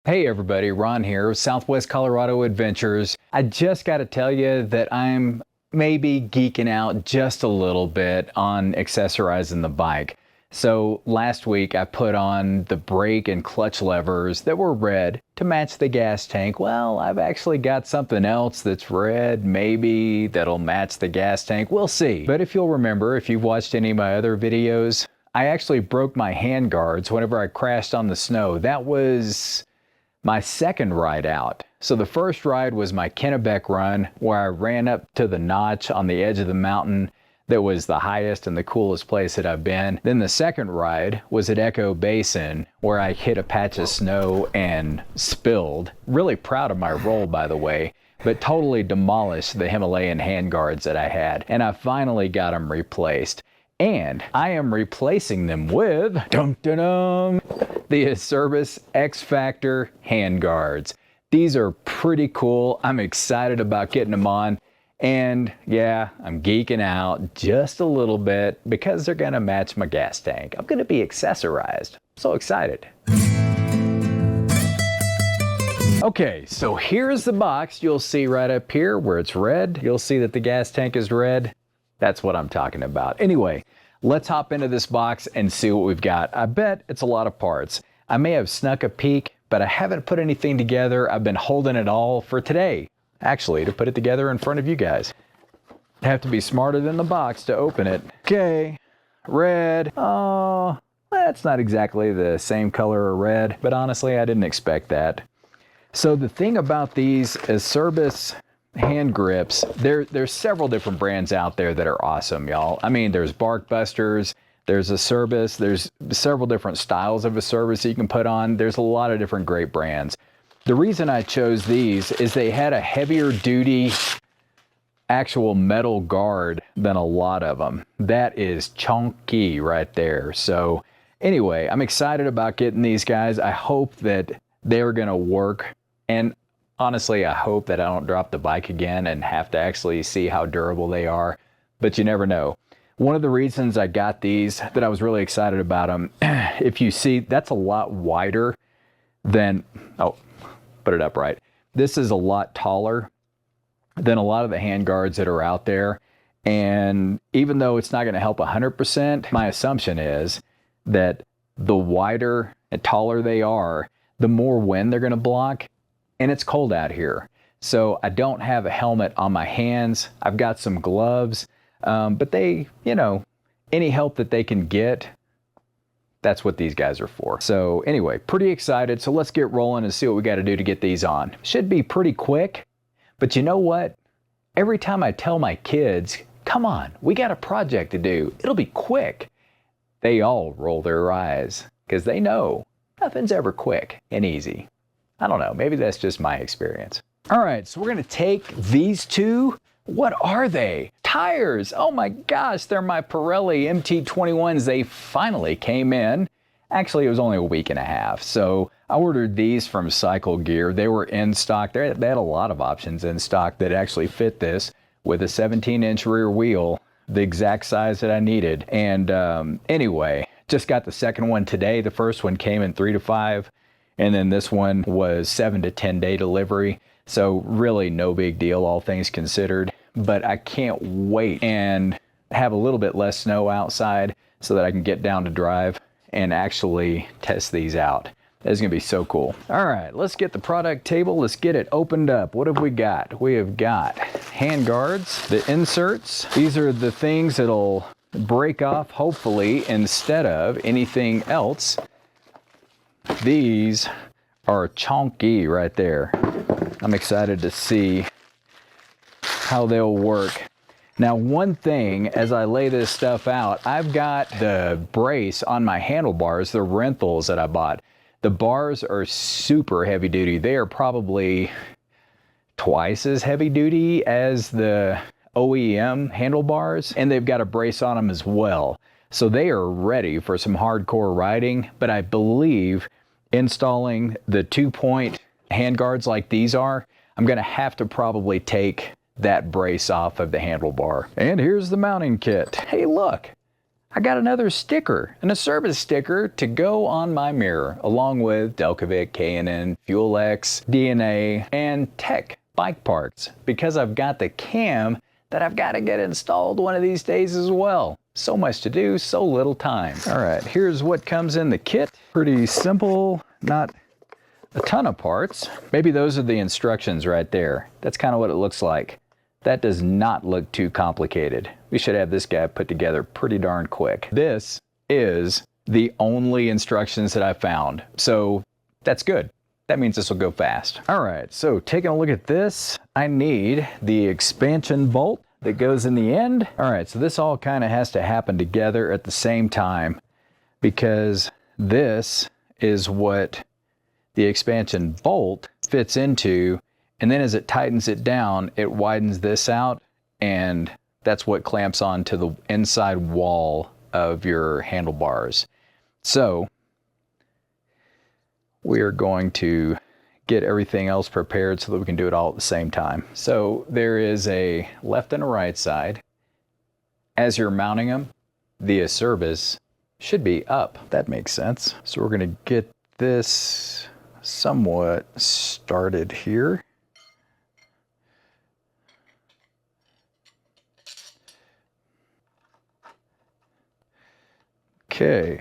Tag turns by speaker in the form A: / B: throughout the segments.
A: Hey everybody, Ron here, Southwest Colorado Adventures. I just got to tell you that I'm maybe geeking out just a little bit on accessorizing the bike. So last week I put on the brake and clutch levers that were red to match the gas tank. Well, I've actually got something else that's red, maybe that'll match the gas tank. We'll see. But if you'll remember, if you've watched any of my other videos, I actually broke my handguards whenever I crashed on the snow. That was my second ride out. So the first ride was my Kennebec run, where I ran up to the notch on the edge of the mountain that was the highest and the coolest place that I've been. Then the second ride was at Echo Basin, where I hit a patch of snow and spilled. Really proud of my roll, by the way, but totally demolished the Himalayan handguards that I had. And I finally got them replaced. And I am replacing them with, dum-dum-dum, the Acerbis X Factor handguards. These are pretty cool. I'm excited about getting them on. And yeah, I'm geeking out just a little bit because they're gonna match my gas tank. I'm gonna be accessorized. I'm so excited. Okay, so here's the box. You'll see right up here where it's red. You'll see that the gas tank is red. That's what I'm talking about. Anyway, let's hop into this box and see what we've got. I bet it's a lot of parts. I may have snuck a peek, but I haven't put anything together. I've been holding it all for today, actually, to put it together in front of you guys. I have to be smarter than the box to open it. Okay, red. Oh, that's not exactly the same color of red, but honestly, I didn't expect that. So the thing about these Acerbis hand grips, there's several different brands out there that are awesome, y'all. I mean, there's Barkbusters, there's Acerbis, there's several different styles of Acerbis that you can put on. There's a lot of different great brands. The reason I chose these is they had a heavier duty actual metal guard than a lot of them. That is chunky right there. So anyway, I'm excited about getting these guys. I hope that they're gonna work, and honestly, I hope that I don't drop the bike again and have to actually see how durable they are, but you never know. One of the reasons I got these, that I was really excited about them, if you see, that's a lot wider than, oh, put it up right. This is a lot taller than a lot of the handguards that are out there. And even though it's not gonna help 100%, my assumption is that the wider and taller they are, the more wind they're gonna block. And it's cold out here, so I don't have a helmet on my hands. I've got some gloves, but they, you know, any help that they can get, that's what these guys are for. So anyway, pretty excited. So let's get rolling and see what we got to do to get these on. Should be pretty quick, but you know what? Every time I tell my kids, come on, we got a project to do, it'll be quick, they all roll their eyes because they know nothing's ever quick and easy. I don't know, maybe that's just my experience. All right, so we're gonna take these two. What are they? Tires, oh my gosh, they're my Pirelli MT21s. They finally came in. Actually, it was only a week and a half. So I ordered these from Cycle Gear. They were in stock. They had a lot of options in stock that actually fit this with a 17-inch rear wheel, the exact size that I needed. And anyway, just got the second one today. The first one came in 3 to 5. And then this one was 7 to 10 day delivery. So really no big deal, all things considered. But I can't wait and have a little bit less snow outside so that I can get down to drive and actually test these out. That's gonna be so cool. All right, let's get the product table. Let's get it opened up. What have we got? We have got hand guards, the inserts. These are the things that'll break off, hopefully, instead of anything else. These are chunky right there. I'm excited to see how they'll work. Now, one thing, as I lay this stuff out, I've got the brace on my handlebars, the Rentals that I bought. The bars are super heavy duty. They are probably twice as heavy duty as the OEM handlebars, and they've got a brace on them as well. So they are ready for some hardcore riding, but I believe installing the 2-point handguards like these are, I'm gonna have to probably take that brace off of the handlebar. And here's the mounting kit. Hey, look, I got another sticker, an Acerbis sticker to go on my mirror, along with Delcovic, K&N, Fuel X, DNA, and Tech bike parts, because I've got the cam that I've got to get installed one of these days as well. So much to do, so little time. All right, here's what comes in the kit. Pretty simple, not a ton of parts. Maybe those are the instructions right there. That's kind of what it looks like. That does not look too complicated. We should have this guy put together pretty darn quick. This is the only instructions that I found, so that's good. That means this will go fast. All right, so taking a look at this, I need the expansion bolt that goes in the end. All right, so this all kind of has to happen together at the same time, because this is what the expansion bolt fits into. And then as it tightens it down, it widens this out, and that's what clamps onto the inside wall of your handlebars. So we are going to get everything else prepared so that we can do it all at the same time. So there is a left and a right side. As you're mounting them, the Acerbis should be up. That makes sense. So we're going to get this somewhat started here. Okay,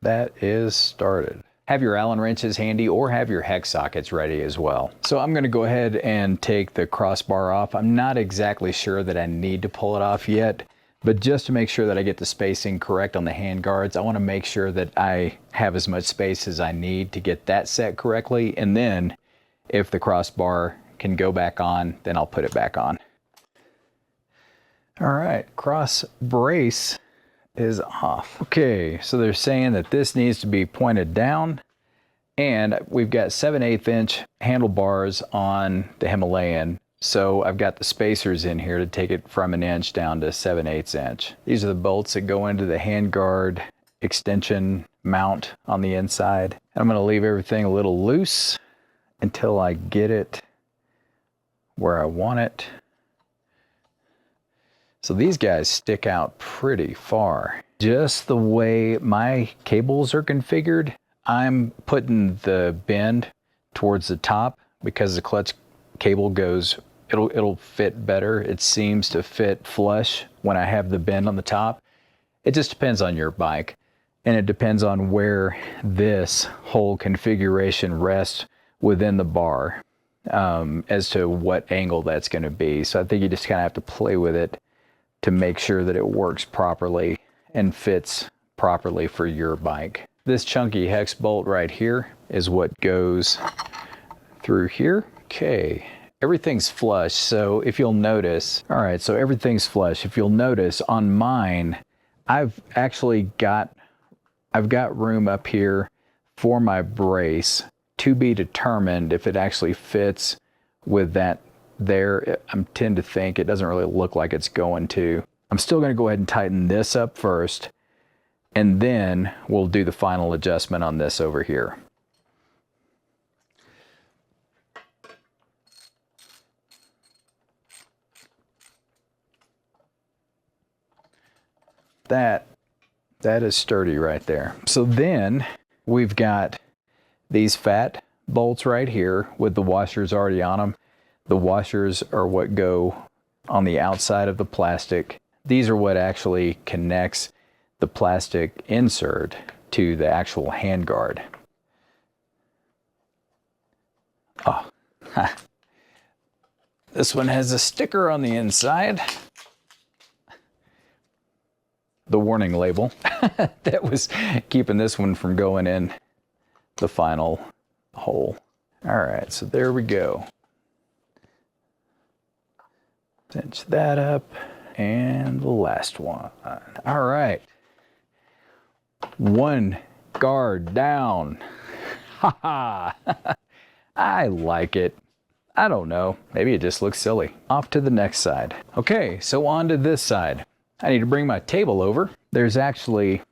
A: that is started. Have your Allen wrenches handy, or have your hex sockets ready as well. So I'm going to go ahead and take the crossbar off. I'm not exactly sure that I need to pull it off yet, but just to make sure that I get the spacing correct on the hand guards, I want to make sure that I have as much space as I need to get that set correctly. And then if the crossbar can go back on, then I'll put it back on. All right, cross brace is off. Okay, so they're saying that this needs to be pointed down, and we've got 7/8 inch handlebars on the Himalayan, so I've got the spacers in here to take it from an inch down to 7/8 inch. These are the bolts that go into the handguard extension mount on the inside. I'm going to leave everything a little loose until I get it where I want it. So these guys stick out pretty far. Just the way my cables are configured, I'm putting the bend towards the top because the clutch cable goes, it'll fit better. It seems to fit flush when I have the bend on the top. It just depends on your bike, and it depends on where this whole configuration rests within the bar, as to what angle that's going to be. So I think you just kind of have to play with it to make sure that it works properly and fits properly for your bike. This chunky hex bolt right here is what goes through here. Okay, everything's flush, so if you'll notice, all right, so everything's flush. If you'll notice on mine, I've got room up here for my brace, to be determined if it actually fits with that there. I tend to think it doesn't really look like it's going to. I'm still going to go ahead and tighten this up first, and then we'll do the final adjustment on this over here. That is sturdy right there. So then we've got these fat bolts right here with the washers already on them. The washers are what go on the outside of the plastic. These are what actually connects the plastic insert to the actual handguard. Oh, this one has a sticker on the inside. The warning label that was keeping this one from going in the final hole. All right, so there we go. Cinch that up, and the last one. All right, one guard down. Ha ha. I like it. I don't know, maybe it just looks silly. Off to the next side. Okay, so on to this side. I need to bring my table over. There's actually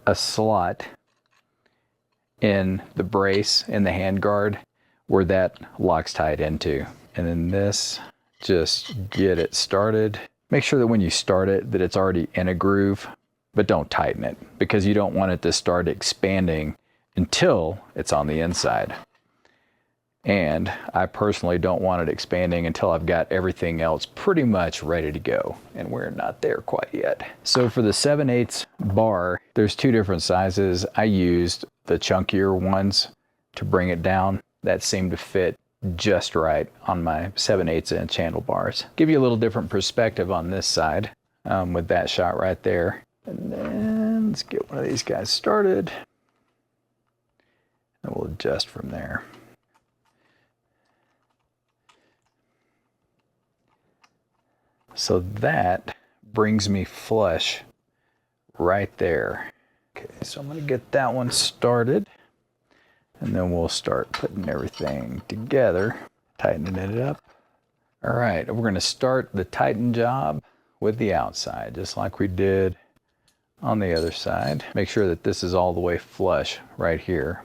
A: a slot in the brace, in the handguard, where that locks tied into. And then this, just get it started. Make sure that when you start it that it's already in a groove, but don't tighten it because you don't want it to start expanding until it's on the inside. And I personally don't want it expanding until I've got everything else pretty much ready to go. And we're not there quite yet. So for the 7/8 bar, there's two different sizes. I used the chunkier ones to bring it down. That seemed to fit just right on my 7/8 inch handlebars. Give you a little different perspective on this side with that shot right there. And then let's get one of these guys started. And we'll adjust from there. So that brings me flush right there. Okay, so I'm gonna get that one started and then we'll start putting everything together, tightening it up. All right, we're gonna start the tighten job with the outside, just like we did on the other side. Make sure that this is all the way flush right here.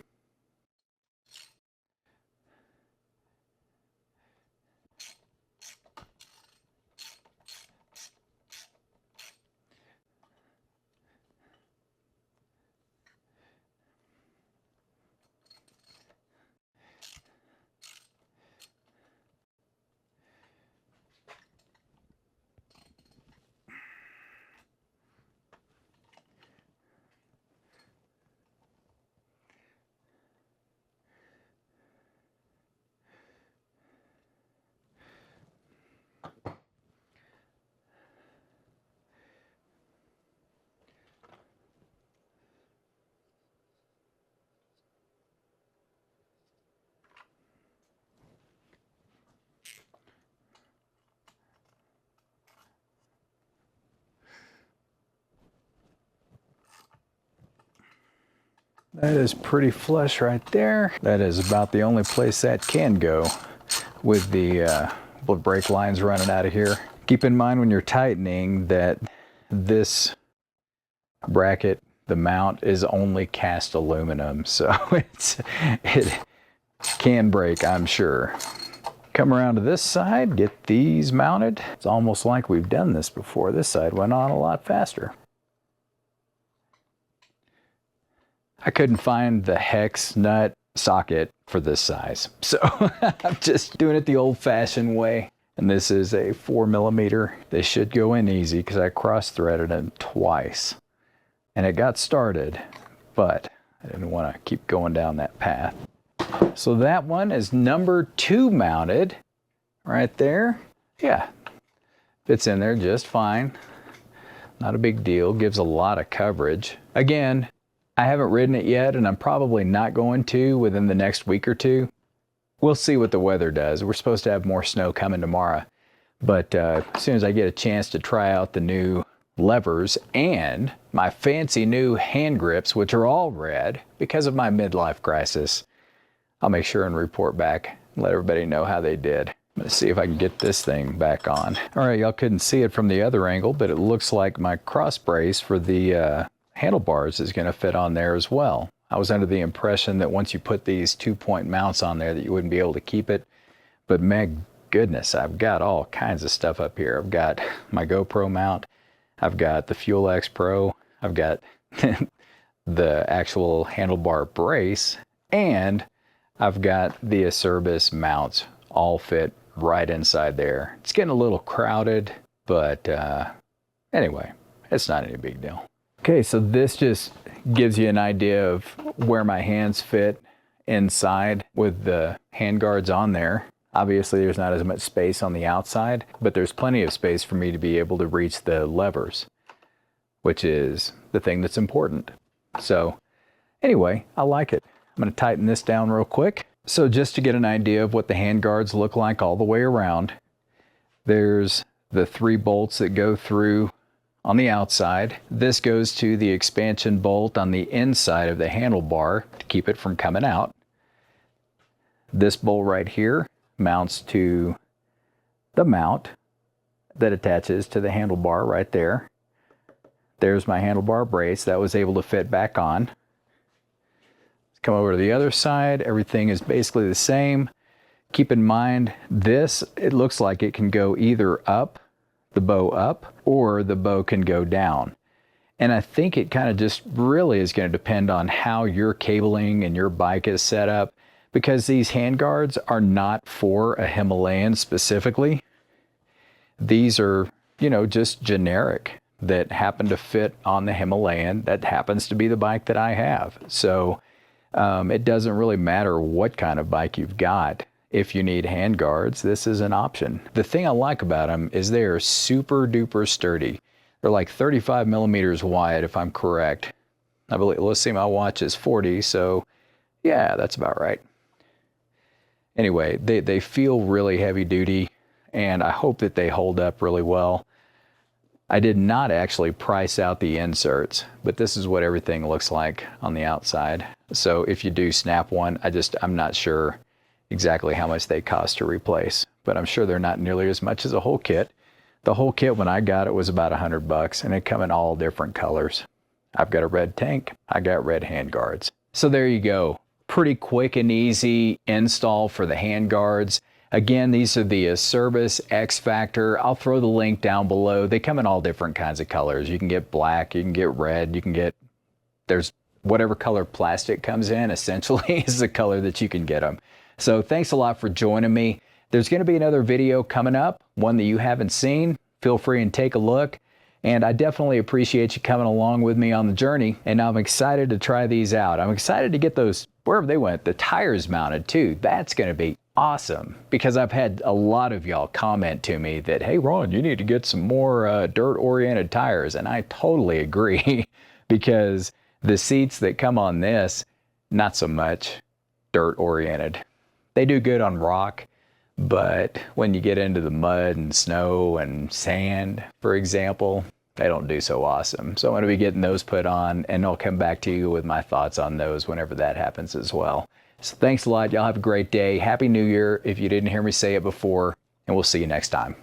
A: That is pretty flush right there. That is about the only place that can go with the brake lines running out of here. Keep in mind when you're tightening that this bracket, the mount, is only cast aluminum, so it can break, I'm sure. Come around to this side, get these mounted. It's almost like we've done this before. This side went on a lot faster. I couldn't find the hex nut socket for this size, so I'm just doing it the old-fashioned way. And this is a 4mm. They should go in easy because I cross-threaded them twice. And it got started, but I didn't want to keep going down that path. So that one is number 2 mounted right there. Yeah, fits in there just fine. Not a big deal, gives a lot of coverage. Again, I haven't ridden it yet, and I'm probably not going to within the next week or two. We'll see what the weather does. We're supposed to have more snow coming tomorrow. But as soon as I get a chance to try out the new levers and my fancy new hand grips, which are all red because of my midlife crisis, I'll make sure and report back and let everybody know how they did. I'm gonna see if I can get this thing back on. All right, y'all couldn't see it from the other angle, but it looks like my cross brace for the handlebars is going to fit on there as well. I was under the impression that once you put these 2-point mounts on there that you wouldn't be able to keep it, but my goodness, I've got all kinds of stuff up here. I've got my GoPro mount, I've got the Fuel X Pro, I've got the actual handlebar brace, and I've got the Acerbis mounts all fit right inside there. It's getting a little crowded, but anyway, it's not any big deal. Okay, so this just gives you an idea of where my hands fit inside with the handguards on there. Obviously, there's not as much space on the outside, but there's plenty of space for me to be able to reach the levers, which is the thing that's important. So anyway, I like it. I'm going to tighten this down real quick. So just to get an idea of what the handguards look like all the way around, there's the 3 bolts that go through on the outside. This goes to the expansion bolt on the inside of the handlebar to keep it from coming out. This bolt right here mounts to the mount that attaches to the handlebar right there. There's my handlebar brace that was able to fit back on. Come over to the other side, everything is basically the same. Keep in mind this, it looks like it can go either up the bow up or the bow can go down. And I think it kind of just really is going to depend on how your cabling and your bike is set up, because these handguards are not for a Himalayan specifically. These are, you know, just generic that happen to fit on the Himalayan. That happens to be the bike that I have. So it doesn't really matter what kind of bike you've got. If you need handguards, this is an option. The thing I like about them is they are super duper sturdy. They're like 35 millimeters wide, if I'm correct. I believe, let's see, my watch is 40, so yeah, that's about right. Anyway, they feel really heavy duty, and I hope that they hold up really well. I did not actually price out the inserts, but this is what everything looks like on the outside. So if you do snap one, I'm not sure exactly how much they cost to replace, but I'm sure they're not nearly as much as a whole kit. The whole kit, when I got it, was about $100, and it come in all different colors. I've got a red tank, I got red handguards. So there you go. Pretty quick and easy install for the handguards. Again, these are the Acerbis X Factor. I'll throw the link down below. They come in all different kinds of colors. You can get black, you can get red, you can get, there's whatever color plastic comes in, essentially, is the color that you can get them. So thanks a lot for joining me. There's going to be another video coming up, one that you haven't seen. Feel free and take a look. And I definitely appreciate you coming along with me on the journey. And I'm excited to try these out. I'm excited to get those, wherever they went, the tires mounted too. That's going to be awesome, because I've had a lot of y'all comment to me that, hey Ron, you need to get some more dirt-oriented tires. And I totally agree, because the seats that come on this, not so much dirt-oriented. They do good on rock, but when you get into the mud and snow and sand, for example, they don't do so awesome. So I'm going to be getting those put on, and I'll come back to you with my thoughts on those whenever that happens as well. So thanks a lot. Y'all have a great day. Happy New Year if you didn't hear me say it before, and we'll see you next time.